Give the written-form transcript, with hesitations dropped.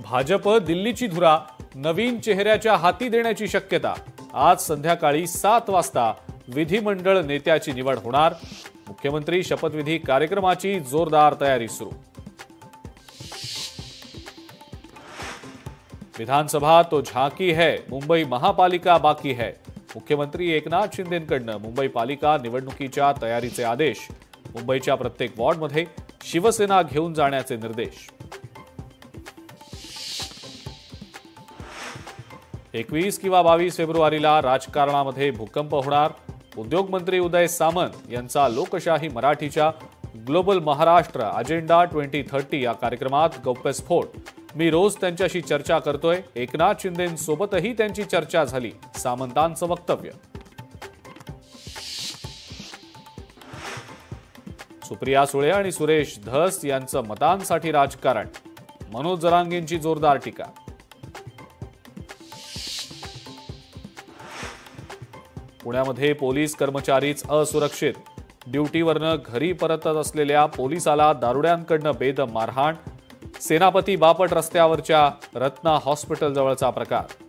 भाजप दिल्लीची धुरा नवीन चेहऱ्याच्या हाती देण्याची शक्यता। आज संध्याकाळी 7 वाजता विधिमंडळ नेत्याची निवड होणार। मुख्यमंत्री शपथविधी कार्यक्रमाची जोरदार तयारी सुरू। विधानसभा तो झांकी है, मुंबई महापालिका बाकी है। मुख्यमंत्री एकनाथ शिंदेंकडून मुंबई पालिका निवडणुकीच्या तयारीचे आदेश। मुंबईच्या प्रत्येक वॉर्डमध्ये शिवसेना घेऊन जाण्याचे निर्देश। 21 किंवा 22 फेब्रुवारीला राजकारणामध्ये भूकंप होणार। उद्योगमंत्री उदय सामंत यांचा लोकशाही मराठीच्या ग्लोबल महाराष्ट्र अजेंडा 2030 या कार्यक्रमात गौप्यस्फोट। मी रोज त्यांच्याशी चर्चा करतोय। एकनाथ शिंदेंसोबतही त्यांची चर्चा झाली, सामंतांचं वक्तव्य। सुप्रिया सुळे आणि सुरेश धस यांचं मतांसाठी राजकारण। मनोज जरांगेंची जोरदार टीका। पुण्यामध्ये पोलीस कर्मचारीच असुरक्षित। ड्युटीवरनं घरी परतत असलेल्या पोलिसाला दारुड्यांकडनं बेदम मारहाण। सेनापती बापट रस्त्यावरच्या रत्ना हॉस्पिटल जवळचा प्रकार।